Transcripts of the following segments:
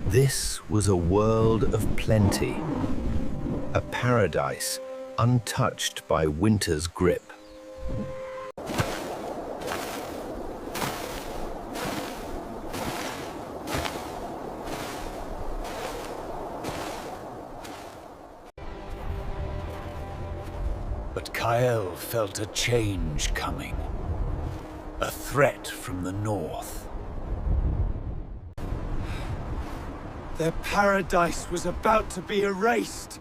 This was a world of plenty, a paradise untouched by winter's grip. But Kael felt a change coming. A threat from the north. Their paradise was about to be erased.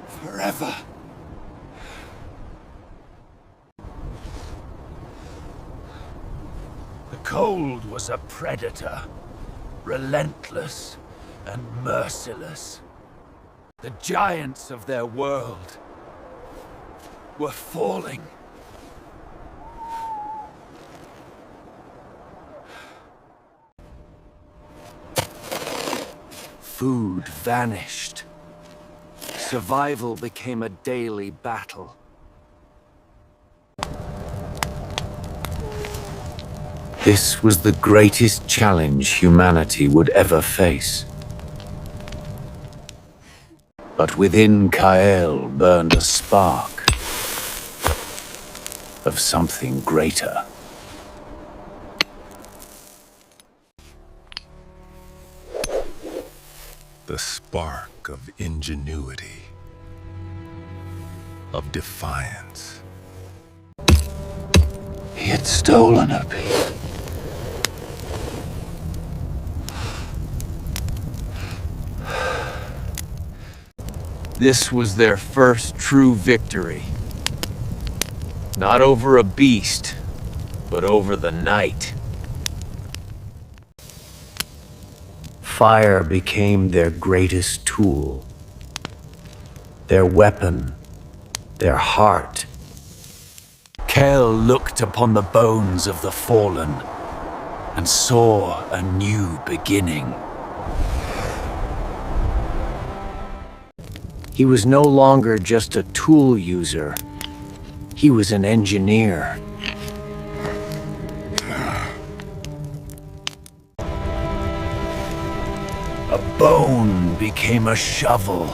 Forever. The cold was a predator. Relentless and merciless. The giants of their world were falling. Food vanished. Survival became a daily battle. This was the greatest challenge humanity would ever face. But within Kael burned a spark of something greater. The spark of ingenuity, of defiance. He had stolen a piece. This was their first true victory. Not over a beast, but over the night. Fire became their greatest tool. Their weapon, their heart. Kael looked upon the bones of the fallen and saw a new beginning. He was no longer just a tool user. He was an engineer. A bone became a shovel.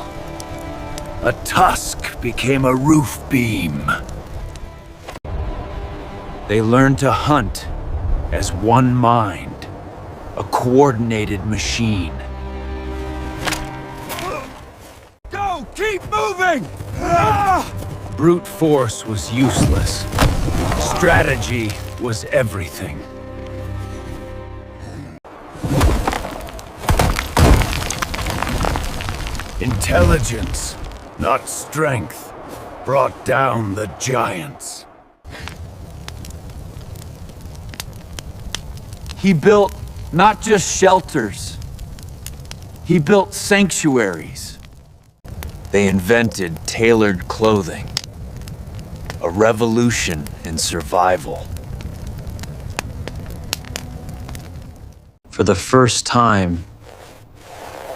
A tusk became a roof beam. They learned to hunt as one mind, a coordinated machine. Go! Keep moving! Brute force was useless. Strategy was everything. Intelligence, not strength, brought down the giants. He built not just shelters. He built sanctuaries. They invented tailored clothing. A revolution in survival. For the first time,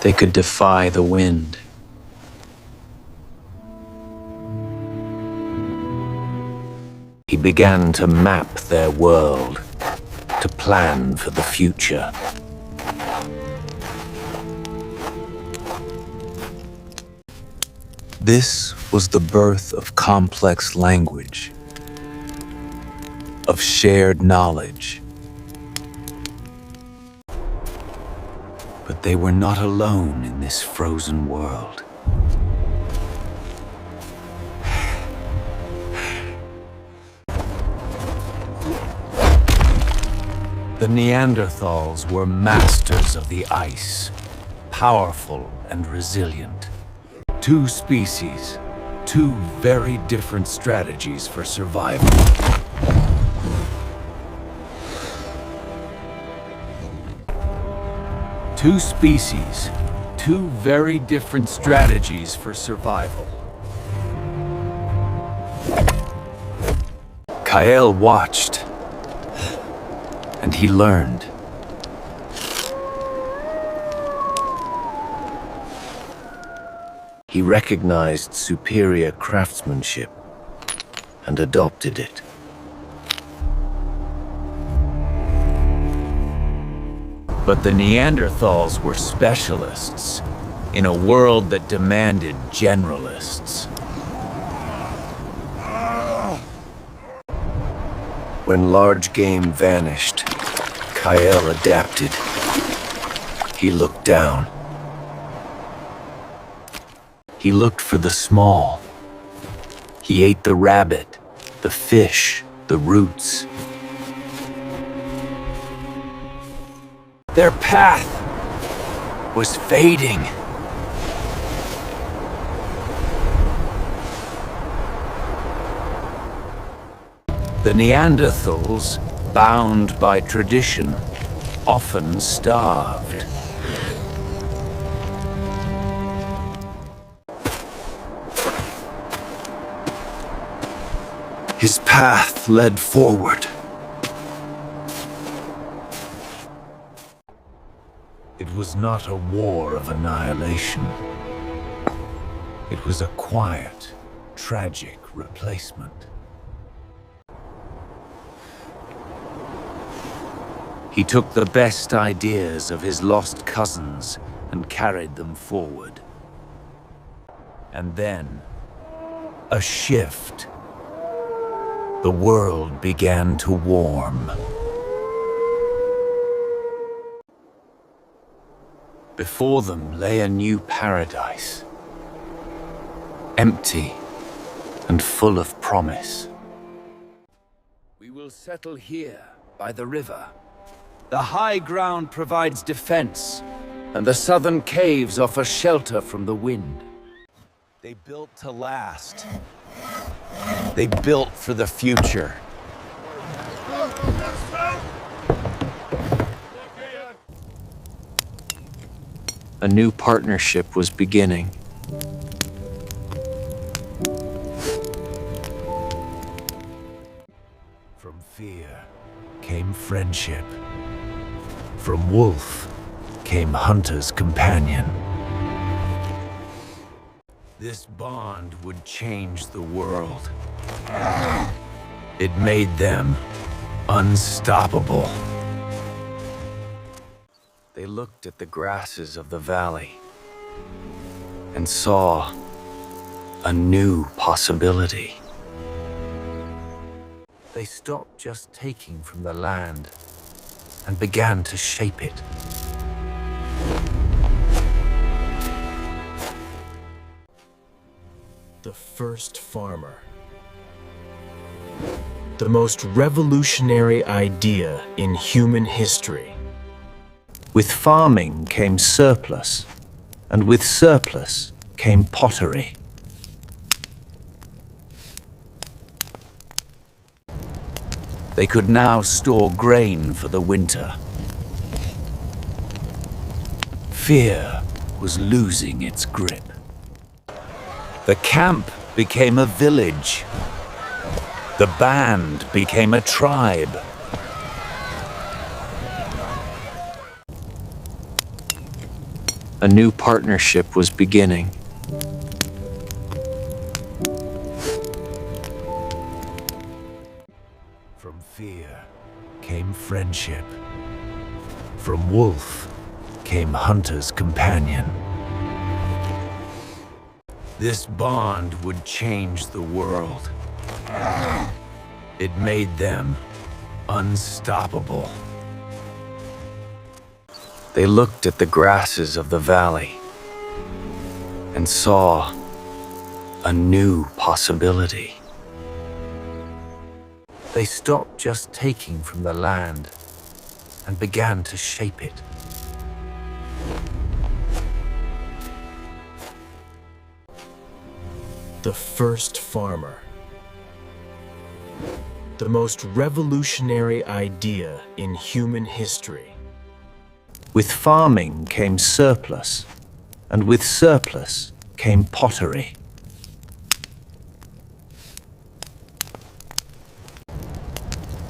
they could defy the wind. He began to map their world, to plan for the future. This was the birth of complex language, of shared knowledge. But they were not alone in this frozen world. The Neanderthals were masters of the ice, powerful and resilient. Two species, two very different strategies for survival. Two species, two very different strategies for survival. Kael watched, and he learned. He recognized superior craftsmanship and adopted it. But the Neanderthals were specialists in a world that demanded generalists. When large game vanished, Kyle adapted. He looked down. He looked for the small. He ate the rabbit, the fish, the roots. Their path was fading. The Neanderthals, bound by tradition, often starved. His path led forward. It was not a war of annihilation. It was a quiet, tragic replacement. He took the best ideas of his lost cousins and carried them forward. And then, a shift. The world began to warm. Before them lay a new paradise, empty and full of promise. We will settle here, by the river. The high ground provides defense, and the southern caves offer shelter from the wind. They built to last. They built for the future. A new partnership was beginning. From fear came friendship. From wolf came hunter's companion. This bond would change the world. It made them unstoppable. They looked at the grasses of the valley and saw a new possibility. They stopped just taking from the land and began to shape it. The first farmer. The most revolutionary idea in human history. With farming came surplus, and with surplus came pottery. They could now store grain for the winter. Fear was losing its grip. The camp became a village. The band became a tribe. A new partnership was beginning. From fear came friendship. From wolf came hunter's companion. This bond would change the world. It made them unstoppable. They looked at the grasses of the valley and saw a new possibility. They stopped just taking from the land and began to shape it. The first farmer. The most revolutionary idea in human history. With farming came surplus, and with surplus came pottery.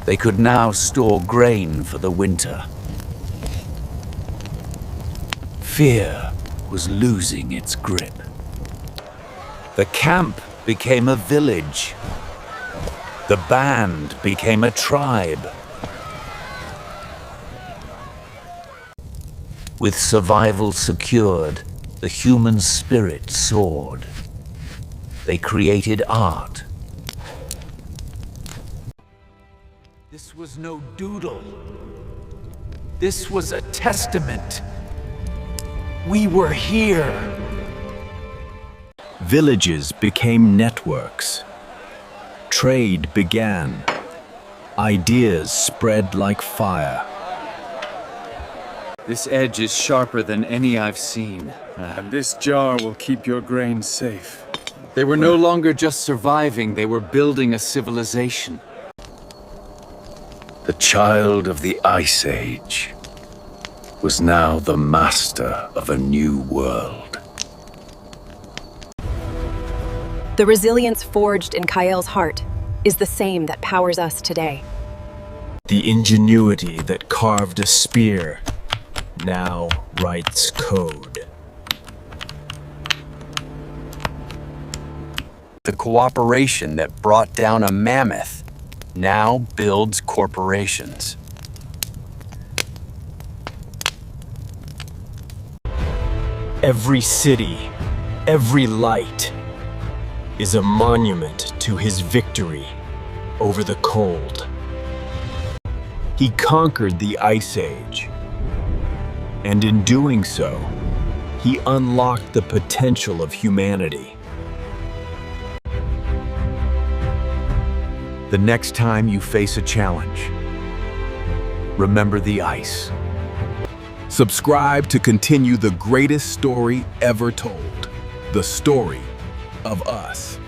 They could now store grain for the winter. Fear was losing its grip. The camp became a village. The band became a tribe. With survival secured, the human spirit soared. They created art. This was no doodle. This was a testament. We were here. Villages became networks. Trade began. Ideas spread like fire. This edge is sharper than any I've seen. And this jar will keep your grain safe. They were no longer just surviving, they were building a civilization. The child of the Ice Age was now the master of a new world. The resilience forged in Kael's heart is the same that powers us today. The ingenuity that carved a spear now writes code. The cooperation that brought down a mammoth now builds corporations. Every city, every light is a monument to his victory over the cold. He conquered the Ice Age, and in doing so, he unlocked the potential of humanity. The next time you face a challenge, remember the ice. Subscribe to continue the greatest story ever told, the story of us.